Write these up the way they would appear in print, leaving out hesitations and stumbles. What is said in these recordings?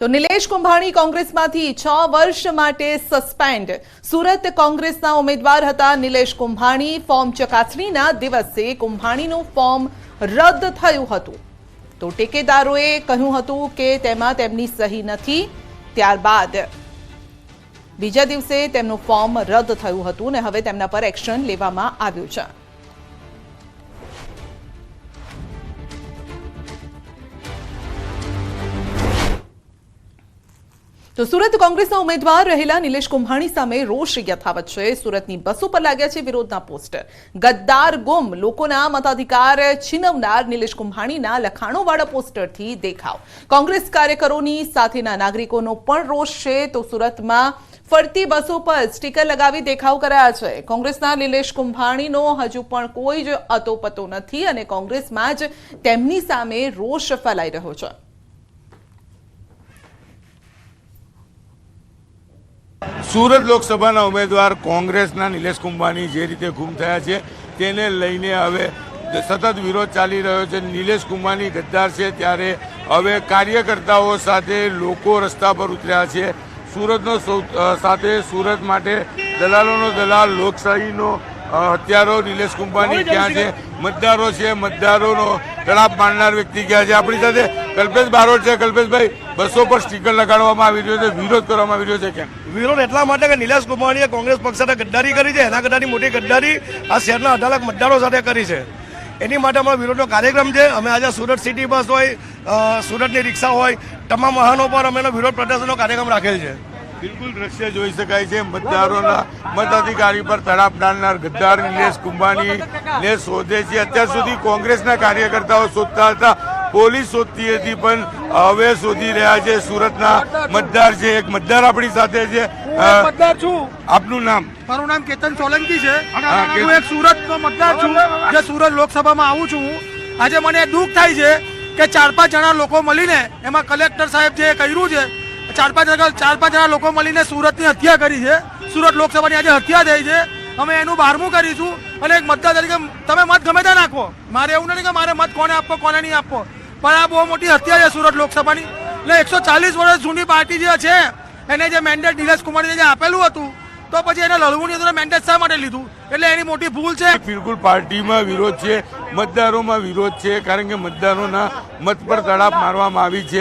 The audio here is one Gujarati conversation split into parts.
તો નિલેશ કુંભાણી કોંગ્રેસમાંથી 6 વર્ષ માટે સસ્પેન્ડ। સુરત કોંગ્રેસના ઉમેદવાર હતા નિલેશ કુંભાણી। ફોર્મ ચકાસણીના દિવસે કુંભાણીનું ફોર્મ રદ થયું હતું તો ટેકેદારોએ કહ્યું હતું કે તેમાં તેમની સહી નથી। ત્યારબાદ બીજા દિવસે તેમનું ફોર્મ રદ થયું હતું અને હવે તેમના પર એક્શન લેવામાં આવ્યું છે। તો સુરત કોંગ્રેસના ઉમેદવાર રહેલા નિલેશ કુંભાણી સામે રોષ યથાવત છે। સુરતની બસો પર લાગ્યા છે વિરોધના પોસ્ટર। ગદ્દાર ગુમ, લોકોના મતાધિકાર છીનવનાર નિલેશ કુંભાણીના લખાણોવાળા પોસ્ટરથી દેખાવ। કોંગ્રેસ કાર્યકરોની સાથેના નાગરિકોનો પણ રોષ છે। તો સુરતમાં ફરતી બસો પર સ્ટીકર લગાવી દેખાવ કરાયા છે। કોંગ્રેસના નિલેશ કુંભાણીનો હજુ પણ કોઈ જ અતોપતો નથી અને કોંગ્રેસમાં જ તેમની સામે રોષ ફેલાઈ રહ્યો છે। સુરત લોકસભાના ઉમેદવાર કોંગ્રેસના નિલેશ કુંભાણી જે રીતે ગુમ થયા છે તેને લઈને હવે સતત વિરોધ ચાલી રહ્યો છે। નિલેશ કુંભાણી ગદ્દાર છે ત્યારે હવે કાર્યકર્તાઓ સાથે લોકો રસ્તા પર ઉતર્યા છે। સુરતનો સાથે સુરત માટે દલાલોનો દલાલ, લોકશાહીનો હત્યારો નિલેશ કુંભાણી ક્યાં છે, મતદારો છે, મતદારોનો તડાપ મારનાર વ્યક્તિ ક્યાં છે। આપણી સાથે કલ્પેશ બારોટ છે। કલ્પેશભાઈ, બસો પર સ્ટીકર લગાડવામાં આવી રહ્યો છે, વિરોધ કરવામાં આવી રહ્યો છે, કેમ વિરોધ? એટલા માટે કે નિલેશ કુંભાણીએ કોંગ્રેસ પક્ષ સાથે ગદ્દારી કરી છે। એના કરતાની મોટી ગદ્દારી આ શહેરના 18 લાખ મતદારો સાથે કરી છે। એની માટે અમારો વિરોધનો કાર્યક્રમ છે। અમે આજે સુરત સિટી બસ હોય, સુરતની રિક્ષા હોય, તમામ વાહનો પર અમે વિરોધ પ્રદર્શનનો કાર્યક્રમ રાખેલ છે। બિલકુલ દ્રશ્ય જોઈ શકાય છે। મતદારોના મતાધિકારી પર તડાપ ડાલનાર ગદ્દાર નિલેશ કુંભાણીને શોધે છે। અત્યાર સુધી કોંગ્રેસના કાર્યકર્તાઓ શોધતા હતા, પોલીસ શોધતી હતી, પણ હવે શોધી રહ્યા છે। સુરતના મતદાર છે, એક મતદાર આપણી સાથે છે। મતદાર છું। આપનું નામ? મારું નામ કેતન સોલંકી છે। હું એક સુરતનો મતદાર છું, જે સુરત લોકસભામાં આવું છું। આજે મને દુઃખ થાય છે કે 4-5 જણા લોકો મળીને, એમાં કલેક્ટર સાહેબ જે કર્યું છે, 4-5 જણા લોકો મળીને સુરતની હત્યા કરી છે। સુરત લોકસભાની આજે હત્યા થઈ છે। અમે એનું 12મું કરીશું અને એક મતદાર તરીકે તમે મત ગમે ત્યાં નાખો, મારે એવું નથી કે મારે મત કોને આપવો કોને નહીં આપવો, પણ આ બહુ મોટી હત્યા છે સુરત લોકસભાની। એટલે 140 વર્ષ જૂની પાર્ટી જે છે એને જે મેન્ડેટ નિલેશ કુંભાણીને જે આપેલું હતું તો પછી એને લડવું નહીં હતું, મેન્ડેટ શા માટે લીધું? એટલે એની મોટી ભૂલ છે। બિલકુલ પાર્ટીમાં વિરોધ છે, મતદારોમાં વિરોધ છે, કારણ કે મતદારોના મત પર તડાપ મારવામાં આવી છે।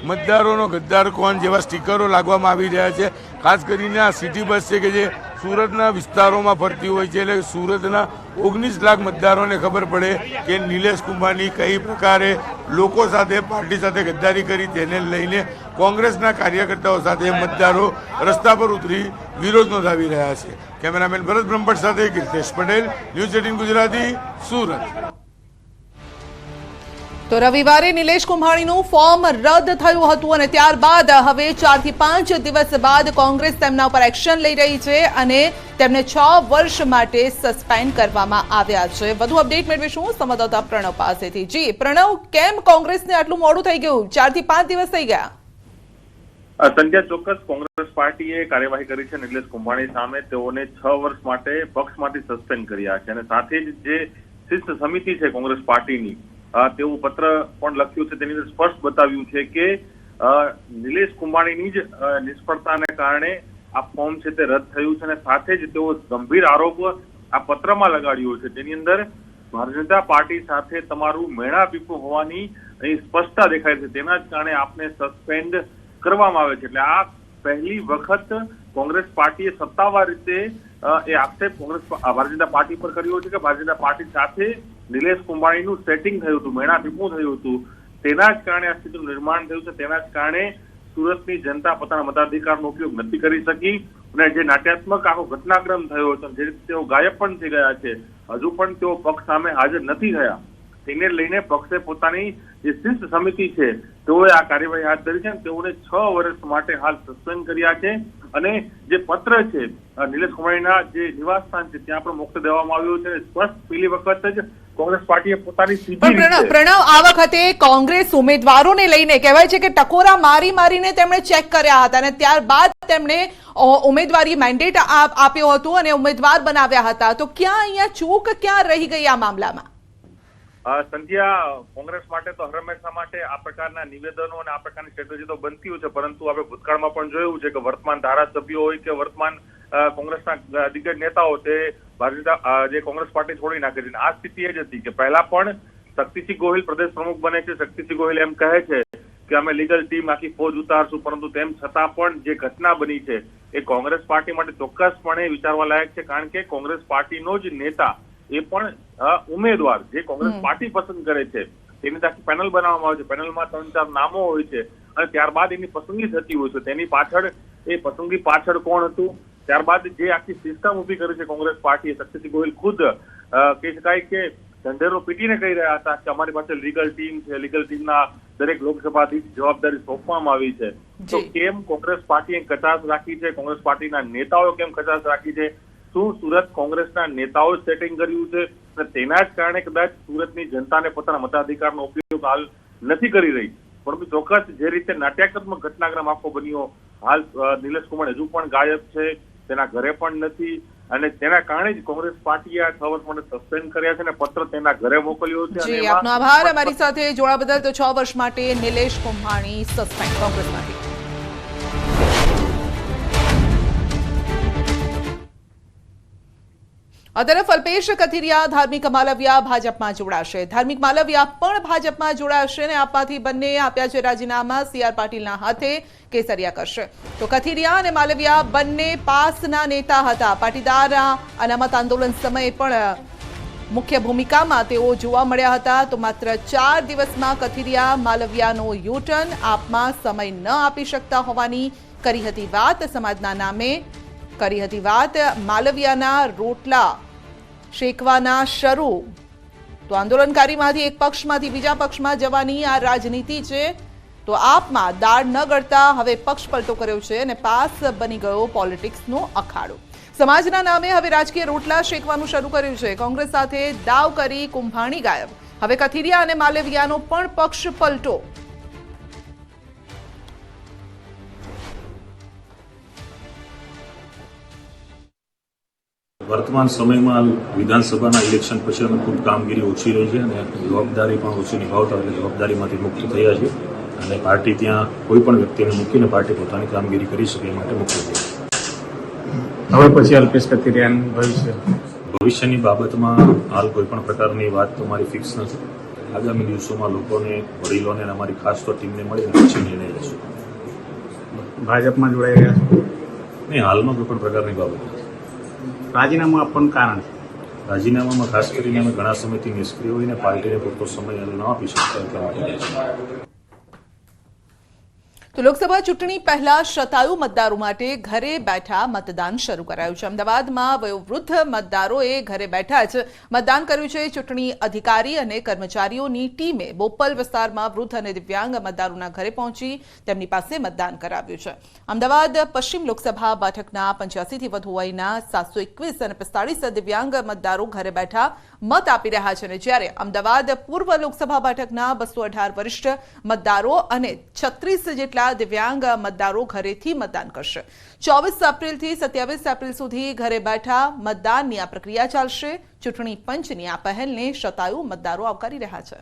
મતદારોનો ગદ્દાર કોણ જેવા સ્ટીકરો લાગવામાં આવી રહ્યા છે। ખાસ કરીને આ સિટી બસ છે કે જે સુરતના વિસ્તારોમાં ફરતી હોય છે, એટલે સુરતના 19 લાખ મતદારોને ખબર પડે કે નિલેશ કુંભાણી કઈ પ્રકારે લોકો સાથે, પાર્ટી સાથે ગદ્દારી કરી, તેને લઈને કોંગ્રેસના કાર્યકર્તાઓ સાથે મતદારો રસ્તા પર ઉતરી વિરોધ નોંધાવી રહ્યા છે। કેમેરામેન ભરત બ્રહ્મભટ્ટ સાથે કીર્તેશ પટેલ, ન્યૂઝ 18 ગુજરાતી, સુરત। તો રવિવારે નિલેશ કુંભાણીનું ફોર્મ રદ થયું હતું અને ત્યારબાદ હવે 4 થી 5 દિવસ બાદ કોંગ્રેસ તેમના ઉપર એક્શન લઈ રહી છે અને તેમને 6 વર્ષ માટે સસ્પેન્ડ કરવામાં આવ્યા છે। વધુ અપડેટ મેળવીશું સંવાદદાતા પ્રણવ પાસેથી। જી પ્રણવ, કેમ કોંગ્રેસને આટલું મોડું થઈ ગયું? 4 થી 5 દિવસ થઈ ગયા। સંધ્યા, ચોક્કસ કોંગ્રેસ પાર્ટીએ કાર્યવાહી કરી છે નિલેશ કુંભાણી સામે। તેઓને 6 વર્ષ માટે પક્ષમાંથી સસ્પેન્ડ કર્યા છે અને સાથે જ જે શિસ્ત સમિતિ છે કોંગ્રેસ પાર્ટીની, તેવું પત્ર પણ લખ્યું છે। તેની અંદર સ્પષ્ટ બતાવ્યું છે કે નિલેશ કુંભાણીની જ નિષ્ફળતાને કારણે આ ફોર્મ છે તે રદ થયું છે અને સાથે જ તેઓ ગંભીર આરોપ આ પત્રમાં લગાડ્યો છે। તેની અંદર ભારતીય જનતા પાર્ટી સાથે તમારું મેળાપીપું હોવાની અહીં સ્પષ્ટતા દેખાય છે, તેના જ કારણે આપને સસ્પેન્ડ કરવામાં આવે છે। એટલે આ પહેલી વખત કોંગ્રેસ પાર્ટીએ સત્તાવાર રીતે એ આક્ષેપ ભારતીય જનતા પાર્ટી પર કર્યો છે કે ભારતીય જનતા પાર્ટી સાથે નિલેશ કુંભાણીનું સેટિંગ થયું હતું, મેળાપીપું થયું હતું, તેના જ કારણે આ સ્થિતિનું નિર્માણ થયું છે। તેના જ કારણે સુરતની જનતા પોતાના મતાધિકારનો ઉપયોગ નથી કરી શકી અને જે નાટ્યાત્મક આખો ઘટનાક્રમ થયો છે, જે રીતે તેઓ ગાયબ પણ થઈ ગયા છે, હજુ પણ તેઓ પક્ષ સામે હાજર નથી થયા, તેને લઈને પક્ષે પોતાની જે શિસ્ત સમિતિ છે તેઓએ આ કાર્યવાહી હાથ ધરી છે। તેઓને 6 વર્ષ માટે હાલ સસ્પેન્ડ કર્યા છે અને જે પત્ર છે નિલેશ કુંભાણીના જે નિવાસસ્થાન છે ત્યાં પણ મોકલી દેવામાં આવ્યો છે। સ્પષ્ટ પહેલી વખત જ કોંગ્રેસ પાર્ટીએ પોતાની પ્રણવ, આ વખતે કોંગ્રેસ ઉમેદવારોને લઈને કહેવાય છે કે ટકોરા મારીને તેમણે ચેક કર્યા હતા અને ત્યારબાદ તેમણે ઉમેદવારી મેન્ડેટ આપ્યો હતો અને ઉમેદવાર બનાવ્યા હતા। તો ક્યાં અહીંયા ચૂક ક્યાં રહી ગઈ આ મામલામાં? સંધ્યા, કોંગ્રેસ માટે તો હંમેશા માટે આ પ્રકારના નિવેદનો અને આ પ્રકારની સ્ટ્રેટેજી તો બનતી હોય છે, પરંતુ આપણે ભૂતકાળમાં પણ જોયું છે કે વર્તમાન ધારાસભ્યો હોય કે વર્તમાન કોંગ્રેસના દિગ્ગજ નેતાઓ તે જે કોંગ્રેસ પાર્ટી છોડી નાખે છે. આ સ્થિતિ એ જ હતી કે પહેલા પણ શક્તિસિંહ ગોહિલ પ્રદેશ પ્રમુખ બને છે. શક્તિસિંહ ગોહિલ એમ કહે છે કે અમે લીગલ ટીમ આખી ફોજ ઉતારશું, પરંતુ તેમ છતાં પણ જે ઘટના બની છે એ કોંગ્રેસ પાર્ટી માટે ચોક્કસપણે વિચારવા લાયક છે, કારણ કે કોંગ્રેસ પાર્ટીનો જ નેતા એ પણ ઉમેદવાર જે કોંગ્રેસ પાર્ટી પસંદ કરે છે તેની આખી પેનલ બનાવવામાં આવે છે. પેનલમાં 3-4 નામો હોય છે અને ત્યારબાદ એની પસંદગી થતી હોય છે. તેની પાછળ એ પસંદગી પાછળ કોણ હતું, ત્યારબાદ જે આખી સિસ્ટમ ઉભી કરી છે કોંગ્રેસ પાર્ટીએ, શક્તિસિંહ ગોહિલ ખુદ કહી શકાય કે ઢંઢેરો પીટીને કહી રહ્યા હતા કે અમારી પાસે લીગલ ટીમ છે, લીગલ ટીમના દરેક લોકસભાથી જવાબદારી સોંપવામાં આવી છે. તો કેમ કોંગ્રેસ પાર્ટીએ કચાશ રાખી છે, કોંગ્રેસ પાર્ટીના નેતાઓ કેમ કચાશ રાખી છે? શું સુરત કોંગ્રેસના નેતાઓ સેટિંગ કર્યું છે અને તેના જ કારણે કદાચ સુરતની જનતાને પોતાના મતાધિકારનો ઉપયોગ હાલ નથી કરી રહી? પરંતુ ચોક્કસ જે રીતે નાટ્યાત્મક ઘટનાક્રમ આખો બન્યો, હાલ નિલેશ કુમાર હજુ પણ ગાયબ છે, તેના ઘરે પણ નથી, અને તેના કારણે જ કોંગ્રેસ પાર્ટીએ 6 વર્ષ માટે સસ્પેન્ડ કર્યા છે અને પત્ર તેના ઘરે મોકલ્યો છે. જી, આપનો આભાર અમારી સાથે જોડા બદલ. તો 6 વર્ષ માટે નિલેશ કુંભાણી સસ્પેન્ડ કોંગ્રેસમાંથી. આ તરફ અલ્પેશ કથિરિયા, ધાર્મિક માલવિયા ભાજપમાં જોડાશે. ધાર્મિક માલવિયા પણ ભાજપમાં જોડાશે અને આપમાંથી બંને આપ્યા છે રાજીનામા. CR પાટીલના હાથે કેસરિયા કરશે. તો કથિરિયા અને માલવિયા બંને પાસના નેતા હતા. પાટીદાર અનામત આંદોલન સમયે પણ મુખ્ય ભૂમિકામાં તેઓ જોવા મળ્યા હતા. તો માત્ર 4 દિવસમાં કથિરિયા માલવિયાનો યુટર્ન, આપમાં સમય ન આપી શકતા હોવાની કરી હતી વાત. સમાજના નામે કરી હતી વાત. માલવિયાના રોટલા શેકવાના શરૂ. તો આંદોલનકારીમાંથી એક પક્ષમાંથી બીજા પક્ષમાં જવાની આ રાજનીતિ છે. તો આપમાં દાળ ન ગળતા હવે પક્ષ પલટો કર્યો છે અને પાસ બની ગયો પોલિટિક્સનો અખાડો. સમાજના નામે હવે રાજકીય રોટલા શેકવાનું શરૂ કર્યું છે. કોંગ્રેસ સાથે દાવ કરી કુંભાણી ગાયબ. હવે કથિરિયા અને માલવિયાનો પણ પક્ષ પલટો. વર્તમાન સમયમાં વિધાનસભાના ઇલેક્શન પછી અમે ખૂબ કામગીરી ઓછી રહી છે અને જવાબદારી પણ ઓછી નિભાવતા એટલે જવાબદારીમાંથી મુક્ત થયા છે અને પાર્ટી ત્યાં કોઈ પણ વ્યક્તિને મૂકીને પાર્ટી પોતાની કામગીરી કરી શકે એ માટે મુક્ત થઈ. હવે પછી અલ્પેશ કથિરિયાનું ભવિષ્યની બાબતમાં હાલ કોઈ પણ પ્રકારની વાત તો મારી ફિક્સ નથી. આગામી દિવસોમાં લોકોને, વડીલોને અને અમારી ખાસ તો ટીમને મળીને પછી નિર્ણય લઈશું. ભાજપમાં જોડાઈ રહ્યા છો? નહીં, હાલમાં કોઈ પણ પ્રકારની બાબત નથી. રાજીનામું આપવાનું કારણ? રાજીનામામાં ખાસ કરીને અમે ઘણા સમયથી નિષ્ક્રિય હોઈને પાર્ટીને પૂરતો સમય ન આપી શકતા એટલા માટે. તો લોકસભા ચૂંટણી પહેલા શતાયુ મતદારો માટે ઘરે બેઠા મતદાન શરૂ કરાયું છે. અમદાવાદમાં વયોવૃદ્ધ મતદારોએ ઘરે બેઠા જ મતદાન કર્યું છે. ચૂંટણી અધિકારી અને કર્મચારીઓની ટીમે બોપલ વિસ્તારમાં વૃદ્ધ અને દિવ્યાંગ મતદારોના ઘરે પહોંચી તેમની પાસે મતદાન કરાવ્યું છે. અમદાવાદ પશ્ચિમ લોકસભા બેઠકના 85થી વધુ વયના 721 અને 45 દિવ્યાંગ મતદારો ઘરે બેઠા મત આપી રહ્યા છે, જ્યારે અમદાવાદ પૂર્વ લોકસભા બેઠકના 218 વરિષ્ઠ મતદારો અને 36 જેટલા દિવ્યાંગ મતદારો ઘરેથી મતદાન કરશે. 24 એપ્રિલથી 27 એપ્રિલ સુધી ઘરે બેઠા મતદાનની આ પ્રક્રિયા ચાલશે. ચૂંટણી પંચની આ પહેલને શતાયુ મતદારો આવકારી રહ્યા છે.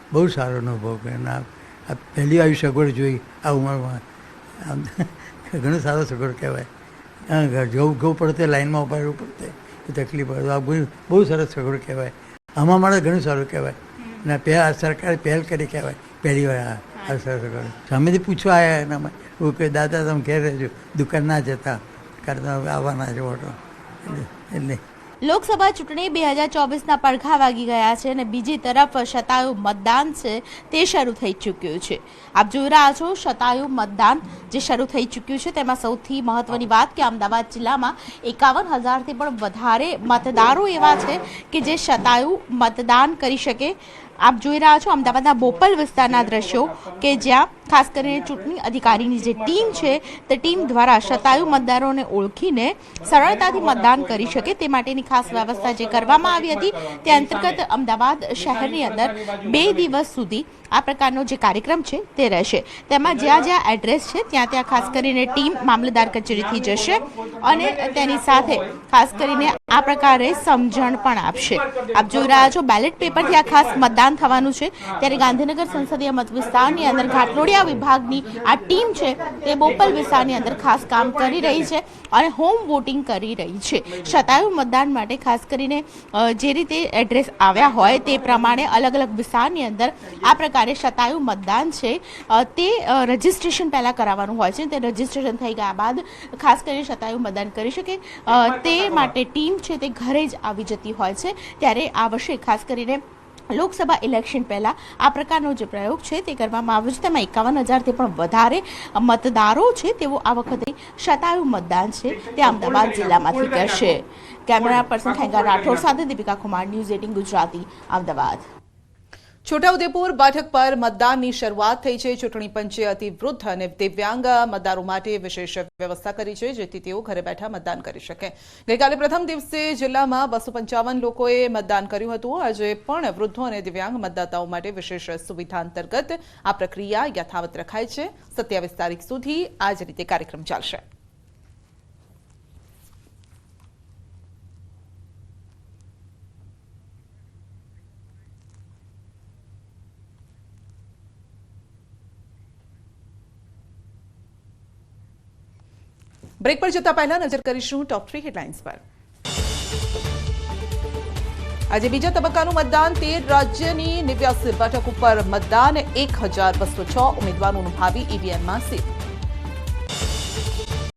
બહુ સારો અનુભવ કર્યો. પહેલી આવી સગવડ જોઈ આ ઉંમરમાં, ઘણો સારો સગવડ કહેવાય. જવું પડતે, લાઈનમાં ઉભા રહેવું પડતે, એ તકલીફ પડે. આ બહુ સરસ સગવડ કહેવાય. આમાં મારે ઘણું સારું કહેવાય. અને સરકારે પહેલ કરી કહેવાય. પહેલી વાર આ સરસ સગવડ. સામેથી પૂછવા આવ્યા એનામાં એવું કે દાદા તમે ઘેર રહેજો, દુકાન ના જતા, કારણ તમે આવવાના છો ઓટો. એટલે લોકસભા ચૂંટણી 2024ના પડઘા વાગી ગયા છે અને બીજી તરફ શતાયુ મતદાન છે તે શરૂ થઈ ચૂક્યું છે. આપ જોઈ રહ્યા છો શતાયુ મતદાન જે શરૂ થઈ ચૂક્યું છે. તેમાં સૌથી મહત્વની વાત કે અમદાવાદ જિલ્લામાં 51,000થી પણ વધારે મતદારો એવા છે કે જે શતાયુ મતદાન કરી શકે. આપ જોઈ રહ્યા છો અમદાવાદના બોપલ વિસ્તારના દ્રશ્યો કે જ્યાં ખાસ કરીને ચૂંટણી અધિકારીની જે ટીમ છે તે ટીમ દ્વારા શતાયુ મતદારોને ઓળખીને સરળતાથી મતદાન કરી શકે તે માટેની ખાસ વ્યવસ્થા જે કરવામાં આવી હતી તે અંતર્ગત અમદાવાદ શહેરની અંદર 2 દિવસ સુધી આ પ્રકારનો જે કાર્યક્રમ છે તે રહેશે. તેમાં જ્યાં જ્યાં એડ્રેસ છે ત્યાં ખાસ કરીને ટીમ મામલતદાર કચેરીથી જશે અને તેની સાથે ખાસ કરીને આ પ્રકારે સમજણ પણ આપશે. આપ જોઈ રહ્યા છો બેલેટ પેપરથી આ ખાસ મતદાન થવાનું છે. ત્યારે ગાંધીનગર સંસદીય મત વિસ્તારની અંદર ઘાટલોડિયા વિભાગની આ ટીમ છે તે બોપલ વિસ્તારની અંદર ખાસ કામ કરી રહી છે અને હોમ વોટિંગ કરી રહી છે. શતાયુ મતદાન માટે ખાસ કરીને જે રીતે એડ્રેસ આવ્યા હોય તે પ્રમાણે અલગ અલગ વિસ્તારની અંદર આ પ્રકારે શતાયુ મતદાન છે તે રજિસ્ટ્રેશન પહેલાં કરાવવાનું હોય છે. તે રજિસ્ટ્રેશન થઈ ગયા બાદ ખાસ કરીને શતાયુ મતદાન કરી શકે તે માટે ટીમ છે તે ઘરે જ આવી જતી હોય છે. ત્યારે આ વર્ષે ખાસ કરીને લોકસભા ઇલેક્શન પહેલા આ પ્રકારનો જે પ્રયોગ છે તે કરવામાં આવ્યો છે. તેમાં 51,000થી પણ વધારે મતદારો છે તેઓ આ વખતે શતાયુ મતદાન છે તે અમદાવાદ જિલ્લામાંથી કરશે. કેમેરા પર્સન ખેંગા રાઠોડ સાથે દીપિકા કુમાર, ન્યૂઝ 18 ગુજરાતી, અમદાવાદ. છોટાઉદેપુર બેઠક પર મતદાનની શરૂઆત થઈ છે. ચૂંટણી પંચે અતિ વૃદ્ધ અને દિવ્યાંગ મતદારો માટે વિશેષ વ્યવસ્થા કરી છે જેથી તેઓ ઘરે બેઠા મતદાન કરી શકે. ગઈકાલે પ્રથમ દિવસે જિલ્લામાં 255 લોકોએ મતદાન કર્યું હતું. આજે પણ વૃદ્ધો અને દિવ્યાંગ મતદાતાઓ માટે વિશેષ સુવિધા અંતર્ગત આ પ્રક્રિયા યથાવત રખાય છે. 27 તારીખ સુધી આ જ રીતે કાર્યક્રમ ચાલશે. બ્રેક પર જતા પહેલા નજર કરીશું ટોપ 3 હેડલાઇન્સ પર. આજે બીજા તબક્કાનું મતદાન 13 રાજ્યની 89 બેઠક ઉપર મતદાન 1,206 ઉમેદવારોનું ભાવિ ઈવીએમમાં સીલ.